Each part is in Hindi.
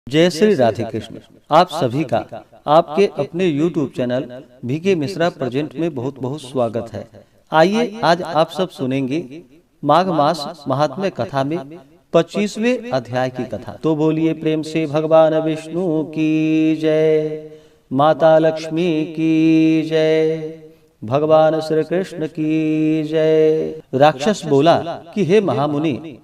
जय श्री राधे कृष्ण। आप सभी का आपके अपने YouTube channel VK Mishra present में बहुत बहुत स्वागत है। आइए आज आप सब सुनेंगे माघ मास महात्म्य कथा में 25वें अध्याय की कथा। तो बोलिए प्रेम से भगवान विष्णु की जय, माता लक्ष्मी की जय, भगवान श्री कृष्ण की जय। राक्षस बोला कि हे महामुनि,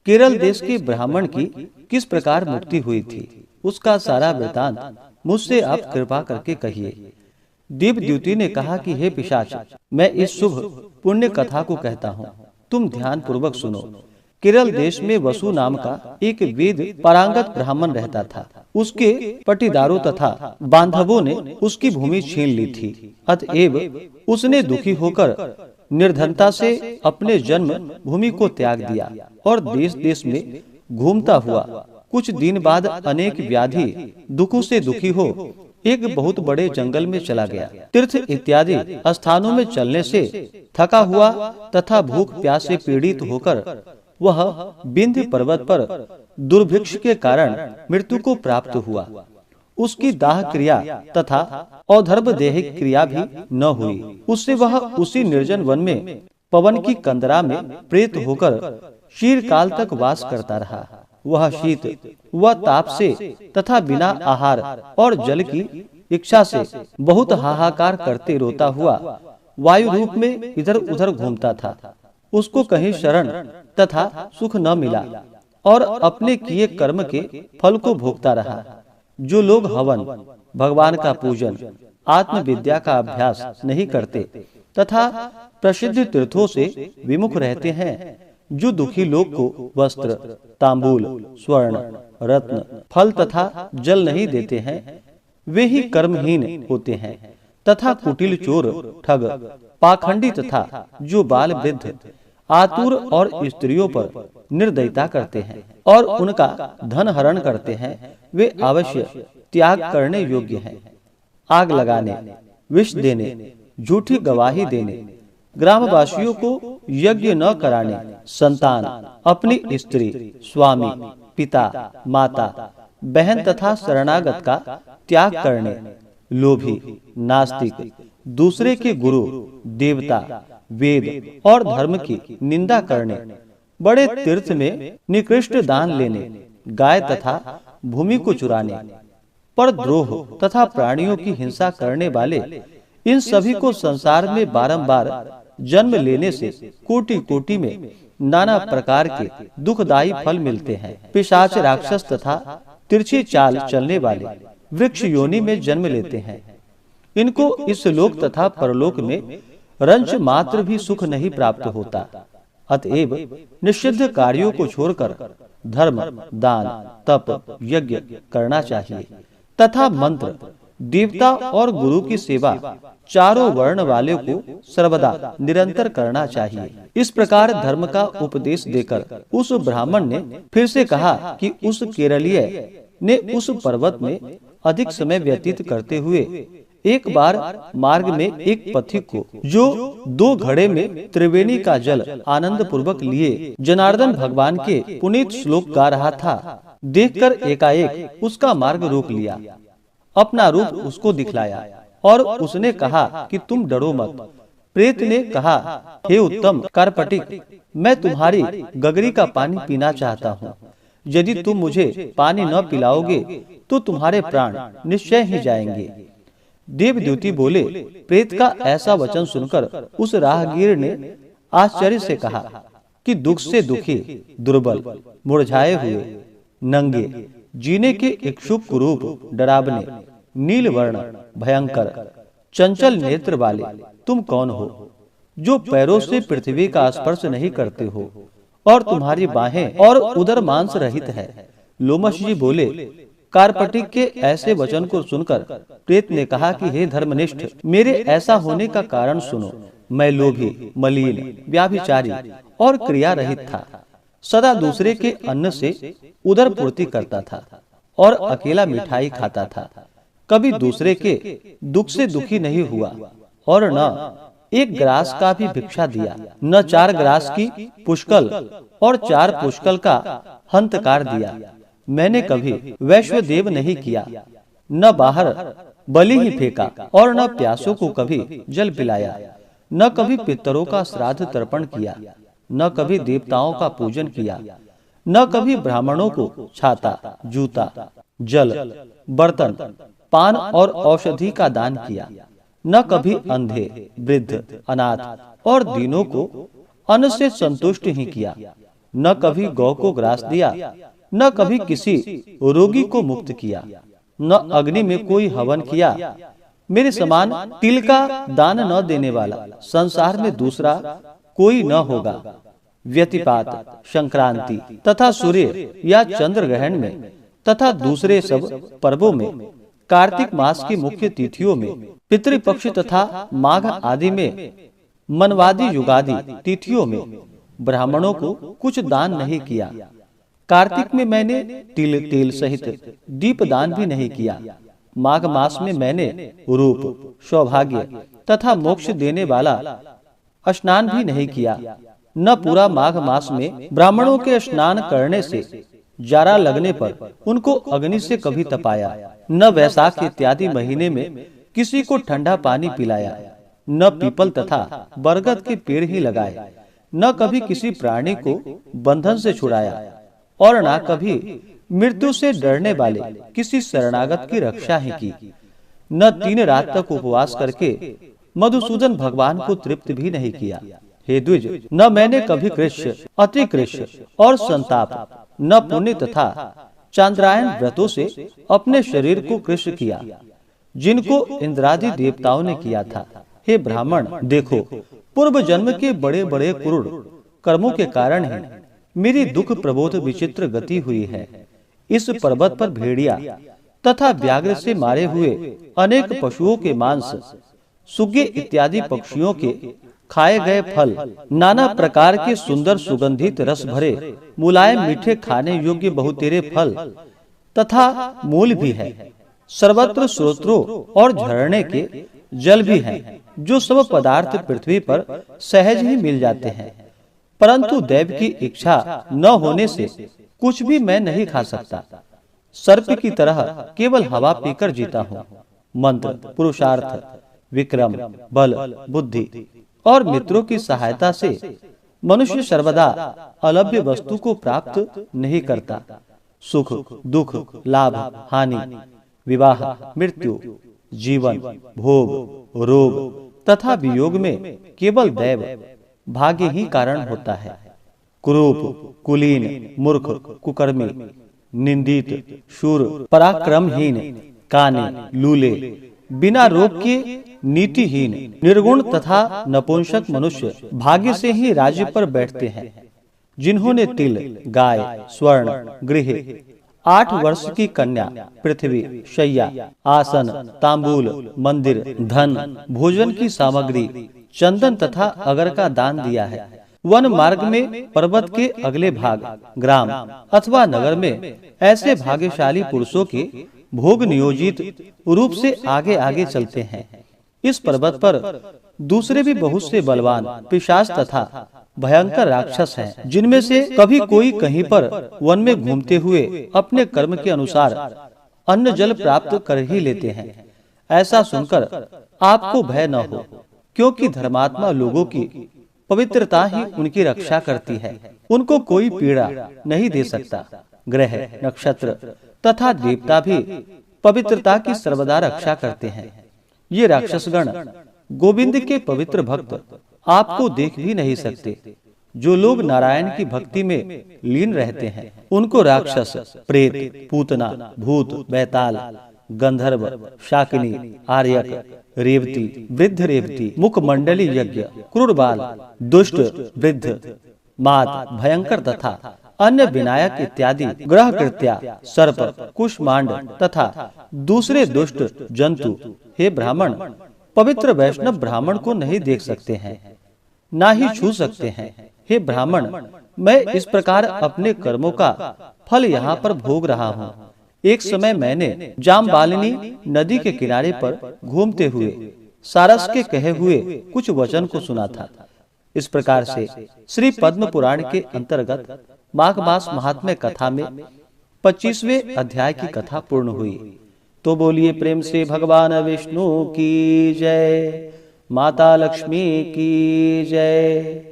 केरल देश के ब्राह्मण की किस प्रकार मुक्ति हुई थी, उसका सारा वृतांत मुझसे आप कृपा करके कहिए। दीपद्युति ने कहा कि हे पिशाच, मैं इस शुभ पुण्य कथा को कहता हूँ, तुम ध्यान पूर्वक सुनो। केरल देश में वसु नाम का एक वेद पारंगत ब्राह्मण रहता था। उसके पटीदारों तथा बांधवों ने उसकी भूमि छीन ली थी। अतएव उसने दुखी होकर निर्धनता से अपने जन्म भूमि को त्याग दिया और देश देश में घूमता हुआ कुछ दिन बाद अनेक व्याधि दुखों से दुखी हो एक बहुत बड़े जंगल में चला गया। तीर्थ इत्यादि स्थानों में चलने से थका हुआ तथा भूख प्यास से पीड़ित होकर वह विंध्य पर्वत पर दुर्भिक्ष के कारण मृत्यु को प्राप्त हुआ। उसकी दाह क्रिया तथा औधर्भ देह क्रिया भी न हुई। उससे वह उसी निर्जन वन में पवन की कंदरा में प्रेत होकर शीर काल तक वास करता रहा। वह शीत व ताप से तथा बिना आहार और जल की इच्छा से बहुत हाहाकार करते रोता हुआ वायु रूप में इधर उधर घूमता था। उसको कहीं शरण तथा सुख न मिला और अपने किए कर्म के फल को भोगता रहा। जो लोग हवन, भगवान का पूजन, आत्मविद्या का अभ्यास नहीं करते तथा प्रसिद्ध तीर्थों से विमुख रहते हैं, जो दुखी लोग को वस्त्र, तांबूल, स्वर्ण, रत्न, फल तथा जल नहीं देते हैं, वे ही कर्महीन होते हैं। तथा कुटिल, चोर, ठग, पाखंडी तथा जो बाल वृद्ध, आतुर और स्त्रियों पर निर्दयता करते हैं और उनका धन हरण करते हैं, वे अवश्य त्याग करने योग्य हैं। आग लगाने, विष देने, झूठी गवाही देने, ग्रामवासियों को यज्ञ न कराने, संतान, अपनी स्त्री, स्वामी, पिता, माता, बहन तथा शरणागत का त्याग करने, लोभी, नास्तिक, दूसरे के गुरु, देवता, वेद और धर्म की निंदा करने, बड़े तीर्थ में निकृष्ट दान लेने, गाय तथा भूमि को चुराने, पर द्रोह तथा प्राणियों की हिंसा करने वाले, इन सभी को संसार में बारंबार जन्म लेने से कोटि कोटि में नाना प्रकार के दुखदायी फल मिलते हैं। पिशाच, राक्षस तथा तिरछी चाल चलने वाले वृक्ष योनि में जन्म लेते हैं। इनको इस लोक तथा परलोक में रंच मात्र भी सुख नहीं प्राप्त होता। अतएव निषिद्ध कार्यों को छोड़कर धर्म, दान, तप, यज्ञ करना चाहिए तथा मंत्र, देवता और गुरु की सेवा चारों वर्ण वाले को सर्वदा निरंतर करना चाहिए। इस प्रकार धर्म का उपदेश देकर उस ब्राह्मण ने फिर से कहा कि उस केरलीय ने उस पर्वत में अधिक समय व्यतीत करते हुए एक बार मार्ग में एक पथिक को, जो 2 घड़े में त्रिवेणी का जल आनंद पूर्वक लिए जनार्दन भगवान के पुनीत श्लोक गा रहा था, देखकर एकाएक उसका मार्ग रोक लिया, अपना रूप उसको दिखलाया और उसने कहा कि तुम डरो मत। प्रेत ने कहा, हे उत्तम कारपटिक, मैं तुम्हारी गगरी का पानी पीना चाहता हूँ। यदि तुम मुझे पानी न पिलाओगे तो तुम्हारे प्राण निश्चय ही जाएंगे। देवद्युति बोले, प्रेत का ऐसा वचन सुनकर उस राहगीर ने आश्चर्य से कहा कि दुख से दुखी, दुर्बल, मुरझाए हुए, नंगे, जीने के इच्छुक कुरूप, डरावने, नील वर्ण, भयंकर, चंचल नेत्र वाले तुम कौन हो, जो पैरों से पृथ्वी का स्पर्श नहीं करते हो और तुम्हारी बाहें और उदर मांस रहित है। लोमश जी बोले, कारपटिक के ऐसे वचन को सुनकर प्रेत ने कहा कि हे धर्मनिष्ठ, मेरे ऐसा होने का कारण सुनो। मैं लोभी, मलिन, व्याभिचारी और क्रिया रहित था। सदा दूसरे के अन्न से उदर पूर्ति करता था और अकेला मिठाई खाता था। कभी दूसरे के दुख से दुखी नहीं हुआ और न एक ग्रास का भी भिक्षा दिया, न 4 ग्रास की पुष्कल और 4 पुष्कल का हंतकार दिया, मैंने कभी वैश्वदेव नहीं किया, न बाहर बलि ही फेंका और न प्यासों को कभी जल पिलाया, न कभी पितरों का श्राद्ध तर्पण किया, न कभी देवताओं का पूजन किया, न कभी ब्राह्मणों को छाता, जूता, जल, बर्तन, पान और औषधि का दान किया, न कभी अंधे, वृद्ध, अनाथ और दीनों को अन्न से संतुष्ट ही किया, न कभी गौ को ग्रास दिया, न कभी किसी रोगी को मुक्त किया, न अग्नि में कोई हवन किया। मेरे समान तिल का दान न देने वाला संसार में दूसरा कोई न होगा। व्यतिपात, संक्रांति तथा सूर्य या चंद्र ग्रहण में तथा दूसरे सब पर्वों में, कार्तिक मास की मुख्य तिथियों में, पितृपक्ष तथा माघ आदि में, मनवादी युगादि तिथियों में ब्राह्मणों को कुछ दान नहीं किया। कार्तिक में मैंने तिल तेल सहित दीप दान भी नहीं किया। माघ मास में मैंने रूप, सौभाग्य तथा मोक्ष देने वाला स्नान भी नहीं किया। न पूरा माघ मास में ब्राह्मणों के स्नान करने से जारा लगने पर उनको अग्नि से कभी तपाया, न वैशाख इत्यादि महीने में किसी को ठंडा पानी पिलाया, न पीपल तथा बरगद के पेड़ ही लगाए, न कभी किसी प्राणी को बंधन से छुड़ाया और न कभी मृत्यु से डरने वाले किसी शरणागत की रक्षा ही की। न 3 रात तक उपवास करके मधुसूदन भगवान को तृप्त भी नहीं किया। हे द्विज, न मैंने कभी कृष्ण, अतिकृष्ण और संताप, न पुण्य तथा चांद्रायन व्रतों से अपने शरीर को कृष्ण किया, जिनको इंद्रादि देवताओं ने किया था। हे ब्राह्मण, देखो, पूर्व जन्म के बड़े बड़े क्रूर कर्मों के कारण ही मेरी दुख प्रबोध विचित्र गति हुई है। इस पर्वत पर भेड़िया तथा व्याघ्र से मारे हुए अनेक पशुओं के मांस, सुगे इत्यादि पक्षियों के खाए गए फल, नाना प्रकार के सुंदर सुगंधित रस भरे मुलायम मीठे खाने योग्य बहुतेरे फल तथा मूल भी है। सर्वत्र स्रोतों और झरने के जल भी हैं, जो सब पदार्थ पृथ्वी पर सहज ही मिल जाते हैं, परंतु देव की इच्छा न होने से कुछ भी मैं नहीं खा सकता। सर्प की तरह केवल हवा पीकर जीता हूँ। मंत्र, पुरुषार्थ, विक्रम, बल, बुद्धि और मित्रों की सहायता से मनुष्य सर्वदा अलभ्य वस्तु को प्राप्त नहीं करता। सुख, दुख, लाभ, हानि, विवाह, मृत्यु, जीवन, भोग, रोग तथा वियोग में केवल दैव, भाग्य ही कारण होता है। कुरूप, कुलीन, मूर्ख, कुकर्मी, निंदित, शूर, पराक्रमहीन, काने, लूले, बिना रोग के नीतिहीन, निर्गुण तथा नपुंसक मनुष्य भाग्य से ही राज्य पर बैठते हैं। जिन्होंने तिल, गाय, स्वर्ण, गृह, 8 वर्ष की कन्या, पृथ्वी, शैया, आसन, तांबूल, मंदिर, धन, भोजन की सामग्री, चंदन तथा अगर का दान दिया है। वन मार्ग में पर्वत के अगले भाग, ग्राम अथवा नगर में ऐसे भाग्यशाली पुरुषों के भोग नियोजित रूप से आगे आगे चलते हैं। इस पर्वत पर दूसरे भी बहुत से बलवान पिशाच तथा भयंकर राक्षस हैं, जिनमें से कभी कोई कहीं पर वन में घूमते हुए अपने कर्म के अनुसार अन्न जल प्राप्त कर ही लेते हैं। ऐसा सुनकर आपको भय न हो, क्योंकि धर्मात्मा लोगों की पवित्रता ही उनकी रक्षा करती है। उनको कोई पीड़ा नहीं दे सकता। ग्रह, नक्षत्र तथा देवता भी पवित्रता की सर्वदा रक्षा करते हैं। ये राक्षसगण गोविंद के पवित्र भक्त आपको देख भी नहीं सकते। जो लोग नारायण की भक्ति में लीन रहते हैं, उनको राक्षस, प्रेत, पूतना, भूत, बैताल, गंधर्व, शाकिनी, आर्यक, रेवती, वृद्ध रेवती, मुखमंडली यज्ञ, क्रूरबाल, दुष्ट, वृद्ध, मात, भयंकर तथा अन्य विनायक इत्यादि ग्रह कृत्या, सर्प, कुष्मांड तथा दूसरे दुष्ट जंतु, हे ब्राह्मण, पवित्र वैष्णव ब्राह्मण को नहीं देख सकते हैं, ना ही छू सकते हैं। हे ब्राह्मण, मैं इस प्रकार अपने कर्मों का फल यहाँ पर भोग रहा हूँ। एक समय मैंने जामबालिनी नदी के किनारे पर घूमते हुए सारस के कहे हुए कुछ वचन को सुना था। इस प्रकार से श्री पद्म पुराण के अंतर्गत माघ मास महात्म्य कथा में 25वें अध्याय की कथा पूर्ण हुई। तो बोलिए प्रेम से भगवान विष्णु की जय, माता लक्ष्मी की जय,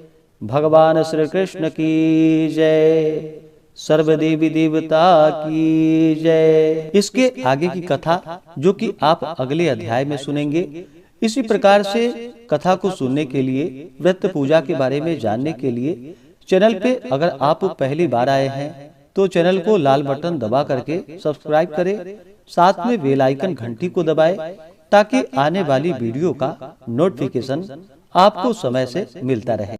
भगवान श्री कृष्ण की जय, सर्वदेवी देवता की जय। इसके आगे की कथा जो कि आप अगले अध्याय में सुनेंगे। इसी प्रकार से कथा को सुनने के लिए, व्रत पूजा के बारे में जानने के लिए चैनल पे अगर आप पहली बार आए हैं तो चैनल को लाल बटन दबा करके सब्सक्राइब करें, साथ में बेल आइकन घंटी को दबाएं ताकि आने वाली वीडियो का नोटिफिकेशन आपको समय से मिलता रहे।